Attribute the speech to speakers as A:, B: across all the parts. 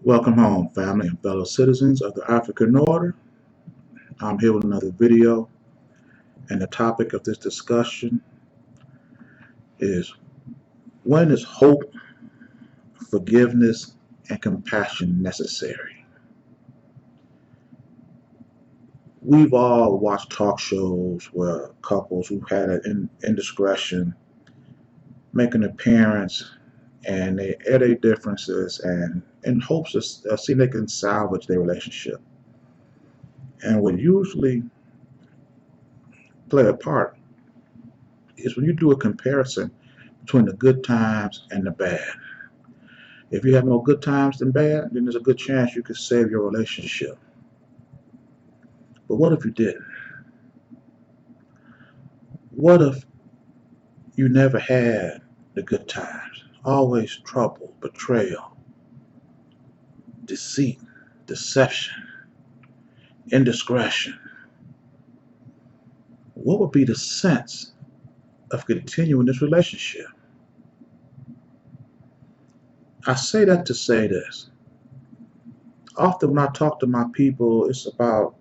A: Welcome home, family and fellow citizens of the African Order. I'm here with another video, and the topic of this discussion is when is hope, forgiveness, and compassion necessary? We've all watched talk shows where couples who had an indiscretion make an appearance and they air their differences and in hopes of seeing they can salvage their relationship. And what usually play a part is when you do a comparison between the good times and the bad. If you have more good times than bad, then there's a good chance you could save your relationship. But what if you didn't? What if you never had the good times? Always trouble, betrayal, deceit, deception, indiscretion. What would be the sense of continuing this relationship? I say that to say this. Often when I talk to my people, it's about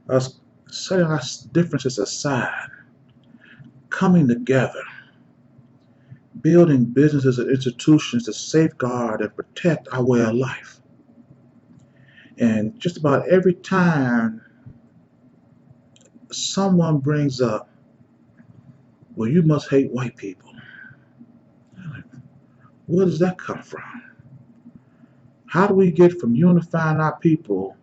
A: us setting our differences aside, coming together, building businesses and institutions to safeguard and protect our way of life. And just about every time someone brings up, well, you must hate white people, where does that come from? How do we get from unifying our people,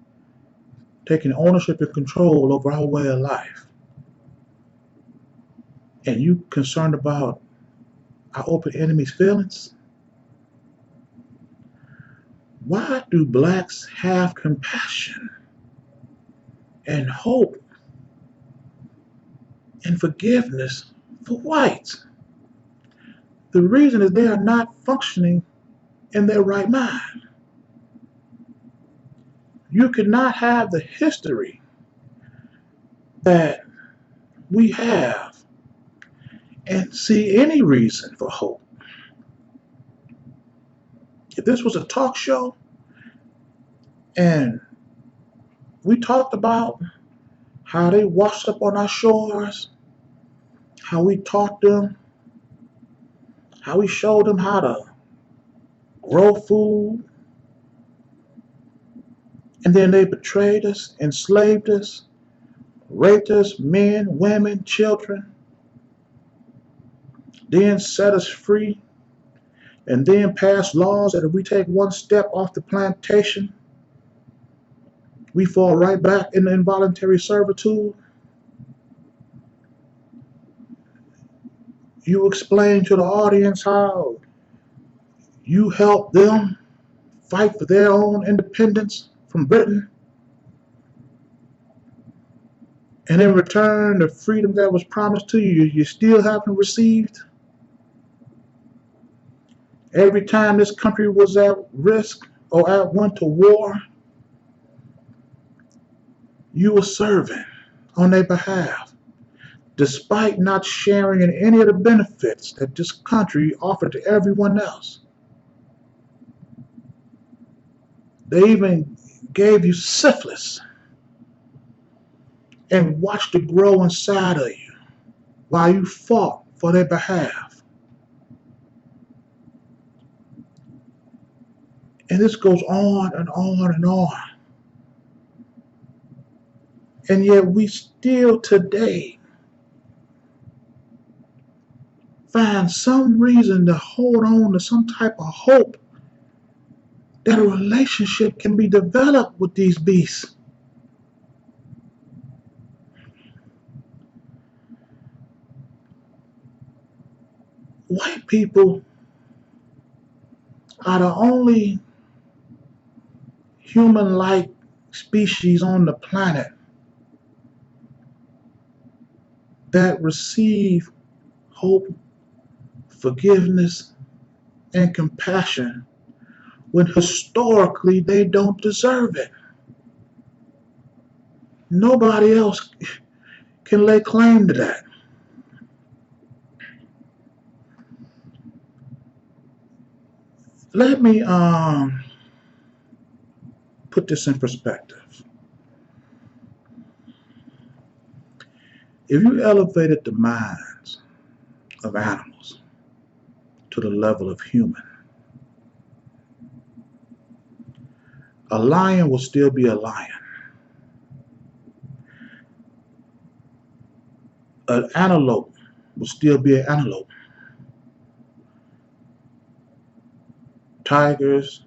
A: taking ownership and control over our way of life, and you concerned about our open enemy's feelings? Why do blacks have compassion and hope and forgiveness for whites? The reason is they are not functioning in their right mind. You cannot have the history that we have and see any reason for hope. If this was a talk show and we talked about how they washed up on our shores, how we taught them, how we showed them how to grow food, and then they betrayed us, enslaved us, raped us, men, women, children, then set us free, and then passed laws that if we take one step off the plantation, we fall right back into involuntary servitude. You explain to the audience how you helped them fight for their own independence from Britain, and in return, the freedom that was promised to you, you still haven't received. Every time this country was at risk or went to war, you were serving on their behalf, despite not sharing in any of the benefits that this country offered to everyone else. They even gave you syphilis and watched it grow inside of you while you fought for their behalf. And this goes on and on and on. And yet we still today find some reason to hold on to some type of hope that a relationship can be developed with these beasts. White people are the only human-like species on the planet that receive hope, forgiveness, and compassion when historically they don't deserve it. Nobody else can lay claim to that. Let me put this in perspective. If you elevated the minds of animals to the level of human, a lion will still be a lion. An antelope will still be an antelope. Tigers,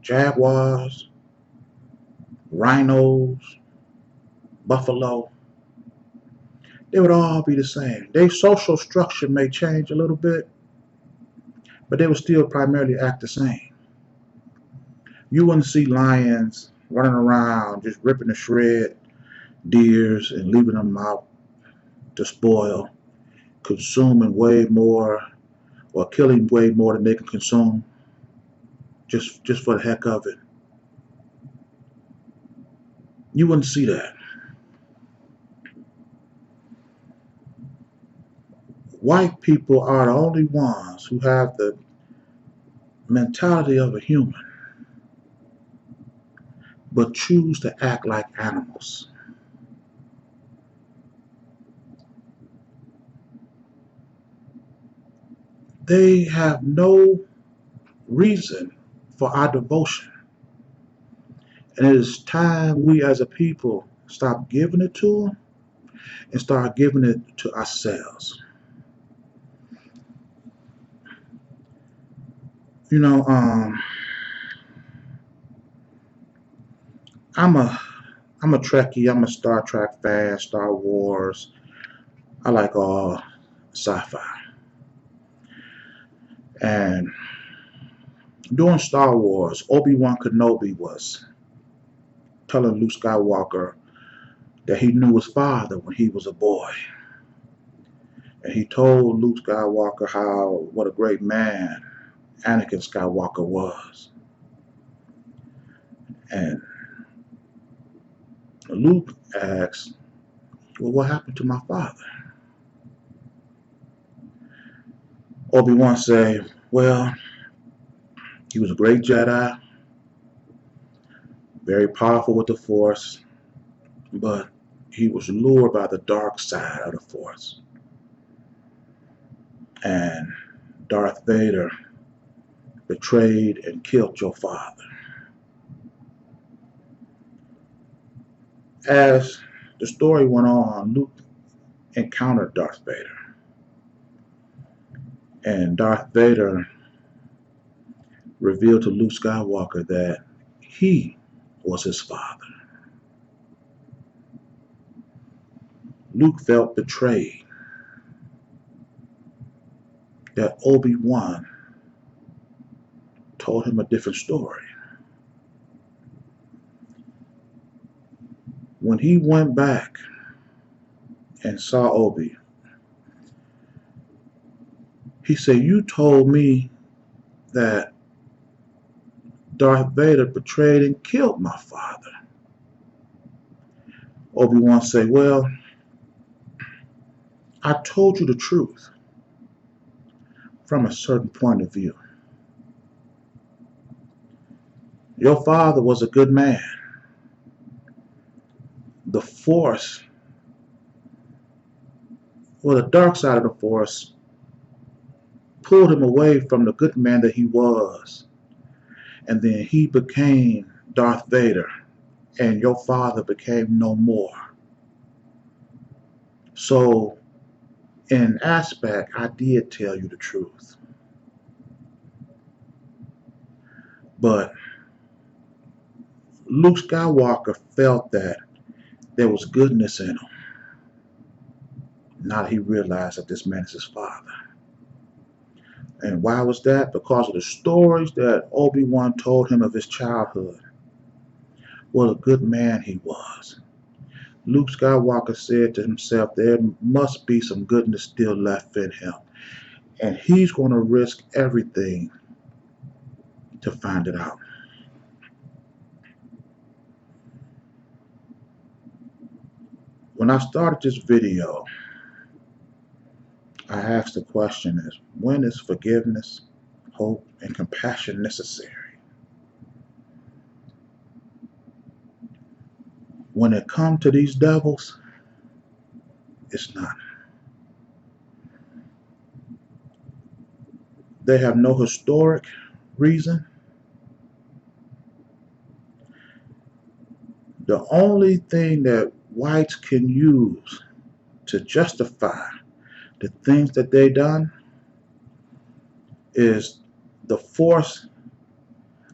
A: jaguars, rhinos, buffalo, they would all be the same. Their social structure may change a little bit, but they would still primarily act the same. You wouldn't see lions running around just ripping to shred deers and leaving them out to spoil, consuming way more or killing way more than they can consume just for the heck of it. You wouldn't see that. White people are the only ones who have the mentality of a human, but choose to act like animals. They have no reason for our devotion. And it is time we as a people stop giving it to them and start giving it to ourselves. You know, I'm a I'm a Trekkie. I'm a Star Trek fan, Star Wars. I like all sci-fi. And during Star Wars, Obi-Wan Kenobi was telling Luke Skywalker that he knew his father when he was a boy. And he told Luke Skywalker what a great man Anakin Skywalker was. And Luke asks, well, what happened to my father? Obi-Wan say, well, he was a great Jedi, very powerful with the Force, but he was lured by the dark side of the Force. And Darth Vader betrayed and killed your father. As the story went on, Luke encountered Darth Vader. And Darth Vader revealed to Luke Skywalker that he was his father. Luke felt betrayed that Obi-Wan told him a different story. When he went back and saw Obi, he said, you told me that Darth Vader betrayed and killed my father. Obi-Wan said, well, I told you the truth from a certain point of view. Your father was a good man. The Force, well, the dark side of the Force pulled him away from the good man that he was. And then he became Darth Vader, and your father became no more. So, in an aspect, I did tell you the truth. But Luke Skywalker felt that there was goodness in him. Now that he realized that this man is his father. And why was that? Because of the stories that Obi-Wan told him of his childhood. What a good man he was. Luke Skywalker said to himself, there must be some goodness still left in him. And he's going to risk everything to find it out. When I started this video, I asked the question is, when is forgiveness, hope, and compassion necessary? when it comes to these devils, it's not. They have no historic reason. The only thing that whites can use to justify the things that they done is the force,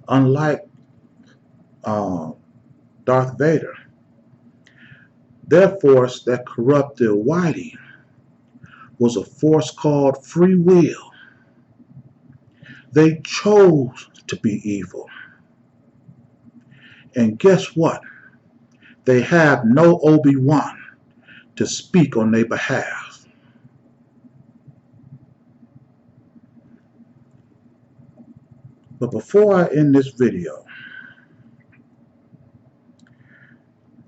A: unlike uh, Darth Vader. Their force that corrupted Whitey was a force called free will. They chose to be evil. And guess what? They have no Obi-Wan to speak on their behalf. But before I end this video,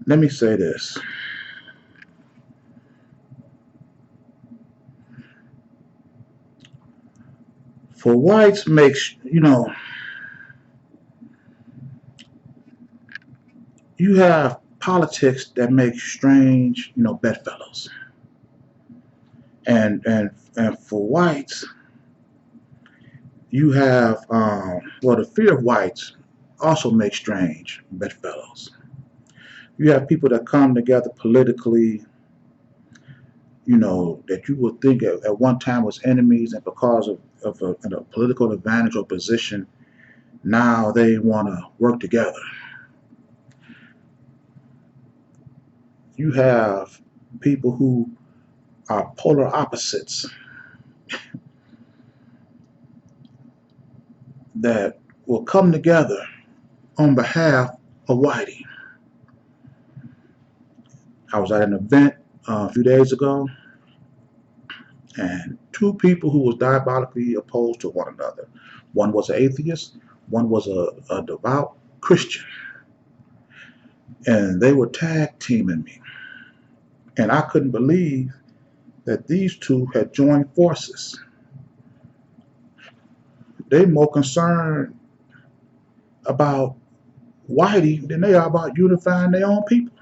A: let me say this. For whites makes, you have politics that make strange, bedfellows. And for whites, you have, the fear of whites also makes strange bedfellows. You have people that come together politically, that you would think at one time was enemies, and because of a political advantage or position, now they want to work together. You have people who are polar opposites that will come together on behalf of Whitey. I was at an event a few days ago, and two people who was diabolically opposed to one another. One was an atheist, one was a devout Christian. And they were tag teaming me. And I couldn't believe that these two had joined forces. They're more concerned about Whitey than they are about unifying their own people.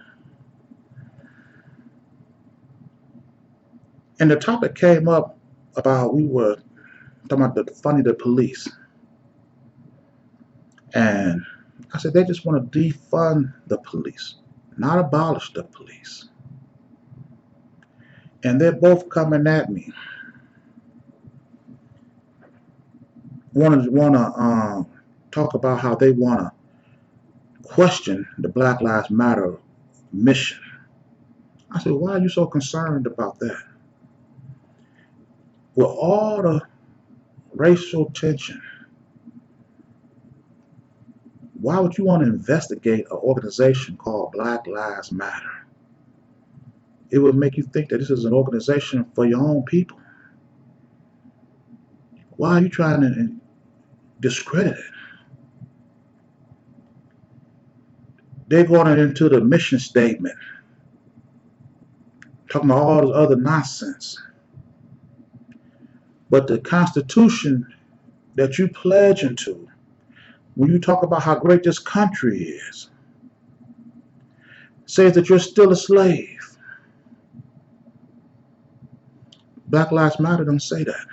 A: And the topic came up about, we were talking about funding the police. And I said, they just want to defund the police, not abolish the police. And they're both coming at me. Want to talk about how they want to question the Black Lives Matter mission. I said, why are you so concerned about that? With all the racial tension, why would you want to investigate an organization called Black Lives Matter? It would make you think that this is an organization for your own people. Why are you trying to discredit it? They're going into the mission statement, talking about all this other nonsense. But the Constitution that you pledge into, when you talk about how great this country is, says that you're still a slave. Black Lives Matter don't say that.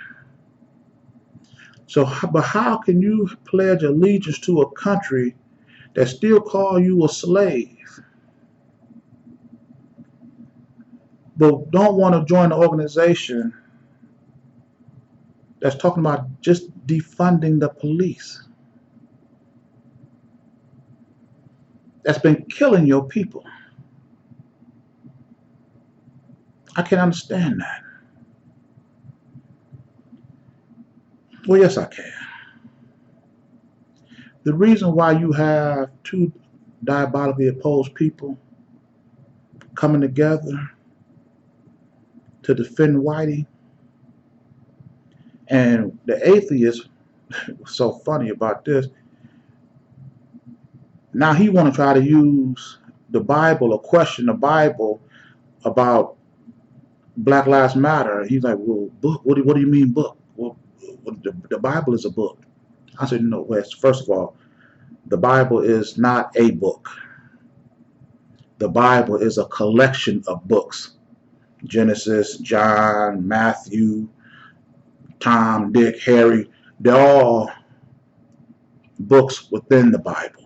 A: So, but how can you pledge allegiance to a country that still call you a slave, but don't want to join an organization that's talking about just defunding the police, that's been killing your people? I can't understand that. Well, yes, I can. The reason why you have two diabolically opposed people coming together to defend Whitey, and the atheist was so funny about this. Now he want to try to use the Bible or question the Bible about Black Lives Matter. He's like, well, book? What do you mean book? Well, the Bible is a book. I said, no, first of all, the Bible is not a book. The Bible is a collection of books. Genesis, John, Matthew, Tom, Dick, Harry, they're all books within the Bible.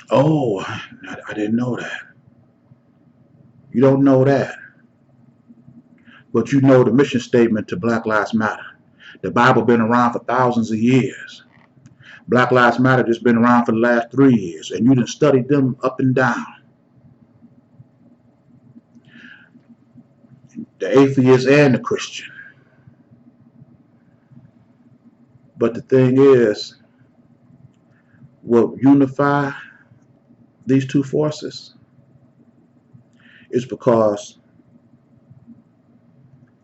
A: Oh, I didn't know that. You don't know that. But you know the mission statement to Black Lives Matter. The Bible been around for thousands of years. Black Lives Matter just been around for the last 3 years, and you done studied them up and down. The atheist and the Christian. But the thing is, what unify these two forces is because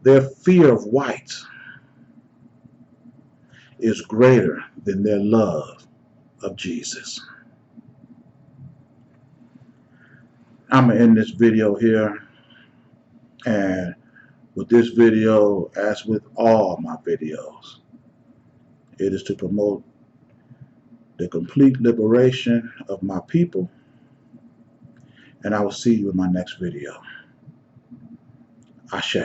A: their fear of whites is greater than their love of Jesus. I'm going to end this video here. And with this video, as with all my videos, it is to promote the complete liberation of my people. And I will see you in my next video. Ashe.